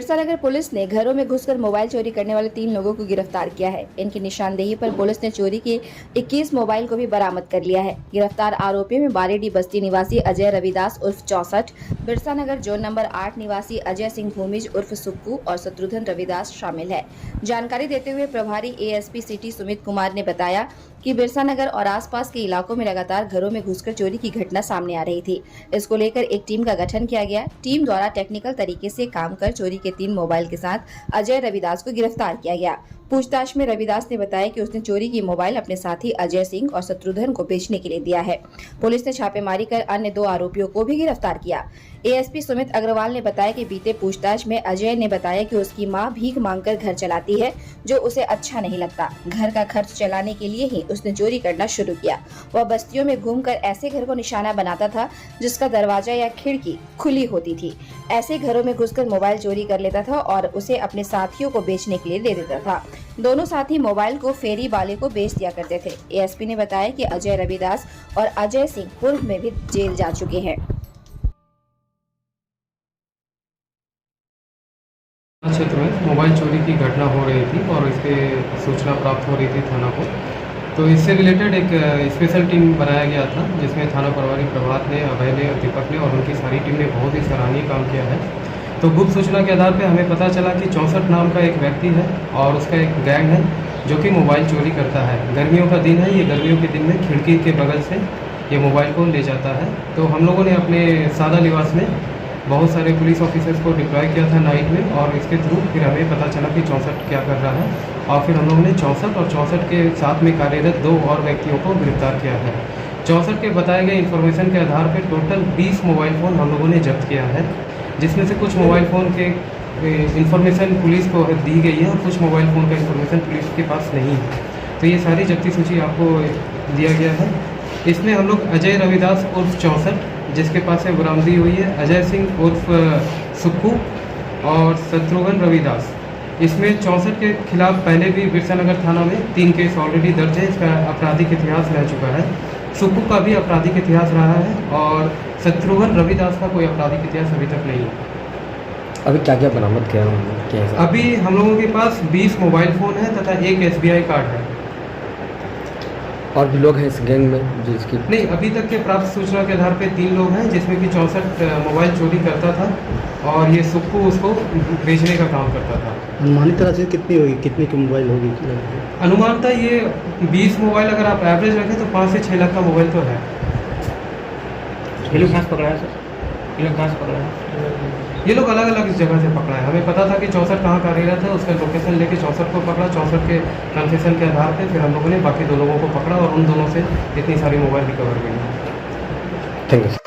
बिरसा नगर police ने घरों में घुसकर मोबाइल चोरी करने वाले 3 लोगों को गिरफ्तार किया है। इनकी निशानदेही पर पुलिस ने चोरी के 21 मोबाइल को भी बरामद कर लिया है। गिरफ्तार आरोपियों में बारेडी बस्ती निवासी अजय रविदास उर्फ 64, बिरसा नगर जोन नंबर 8 निवासी अजय सिंह भूमिज उर्फ सुक्कू और शत्रुघ्न रविदास शामिल है। जानकारी देते हुए प्रभारी एएसपी सिटी सुमित कुमार ने बताया कि बिरसा नगर और आसपास के इलाकों में लगातार घरों में घुसकर चोरी की घटना सामने आ रही थी। इसको लेकर एक टीम का गठन किया गया। टीम द्वारा टेक्निकल तरीके से काम कर चोरी के 3 मोबाइल के साथ अजय रविदास को गिरफ्तार किया गया। पूछताछ में रविदास ने बताया कि उसने चोरी की मोबाइल अपने साथी अजय सिंह और शत्रुघ्न को बेचने के लिए दिया है। पुलिस ने छापेमारी कर अन्य 2 आरोपियों को भी गिरफ्तार किया। एएसपी सुमित अग्रवाल ने बताया कि बीते पूछताछ में अजय ने बताया कि उसकी मां भीख मांगकर घर चलाती है, जो उसे अच्छा नहीं लगता। घर का खर्च चलाने के लिए ही उसने चोरी करना शुरू किया। वह बस्तियों में घूमकर ऐसे घर को निशाना बनाता था जिसका दरवाजा या खिड़की खुली होती थी। ऐसे घरों में घुसकर मोबाइल चोरी कर लेता था और उसे अपने साथियों को बेचने के लिए दे देता था। दोनों साथी मोबाइल को फेरी वाले को बेच दिया करते थे। एएसपी ने बताया कि अजय रविदास और अजय सिंह पूर्व में भी जेल जा चुके हैं। क्षेत्र में मोबाइल चोरी की घटना हो रही थी और इस पर सूचना प्राप्त हो रही थी थाना को। तो इससे रिलेटेड एक स्पेशल टीम बनाया गया था, जिसमें थाना प्रभारी प्रभात ने, अभय ने, दीपक ने और उनकी सारी टीम ने बहुत ही सराहनीय काम किया है। तो गुप्त सूचना के आधार पर हमें पता चला कि 64 नाम का एक व्यक्ति है और उसका एक गैंग है जो कि मोबाइल चोरी करता है। गर्मियों का दिन है, ये गर्मियों के दिन में खिड़की के बगल से ये मोबाइल को ले जाता है। तो हम लोगों ने अपने सादा निवास में बहुत सारे पुलिस ऑफिसर्स को डिप्लॉय किया था नाइट में, और इसके थ्रू फिर हमें पता चला कि 64 क्या कर रहा है, और फिर हम लोगों ने 64 और 64 के साथ में कार्यरत 2 और व्यक्तियों को गिरफ्तार किया है। 64 के बताए गए इन्फॉर्मेशन के आधार पर टोटल 20 मोबाइल फ़ोन हम लोगों ने जब्त किया है, जिसमें से कुछ मोबाइल फ़ोन के इन्फॉर्मेशन पुलिस को दी गई है और कुछ मोबाइल फ़ोन का इन्फॉर्मेशन पुलिस के पास नहीं है। तो ये सारी जब्ती सूची आपको दिया गया है। इसमें हम लोग अजय रविदास उर्फ 64 जिसके पास से बरामदी हुई है, अजय सिंह उर्फ सुक्कू और शत्रुघ्न रविदास, इसमें 64 के खिलाफ पहले भी बिरसा नगर थाना में 3 केस ऑलरेडी दर्ज है। इसका आपराधिक इतिहास रह चुका है। सुक्कू का भी आपराधिक इतिहास रहा है और शत्रुघ्न रविदास का कोई आपराधिक इतिहास अभी तक नहीं है। अभी क्या क्या बरामद किया है? अभी हम लोगों के पास 20 मोबाइल फ़ोन है तथा 1 SBI कार्ड है। और भी लोग हैं इस गैंग में जिसकी? नहीं, अभी तक के प्राप्त सूचना के आधार पे 3 लोग हैं, जिसमें कि 64 मोबाइल चोरी करता था और ये सुक्कू उसको बेचने का काम करता था। अनुमानित तरह से कितनी होगी, कितने की मोबाइल होगी? अनुमानतः ये 20 मोबाइल अगर आप एवरेज रखें तो 5 से 6 लाख का मोबाइल तो है। ये लोग कहाँ से पकड़ा है सर? ये लोग कहाँ से पकड़ा है? ये लोग अलग अलग जगह से पकड़ा है। हमें पता था कि 64 कहाँ कार्यरत है, उसका लोकेशन लेके 64 को पकड़ा। 64 के कन्फेशन के आधार पे फिर हम लोगों ने बाकी 2 लोगों को पकड़ा और उन दोनों से इतनी सारी मोबाइल रिकवर हुई है। Thank you.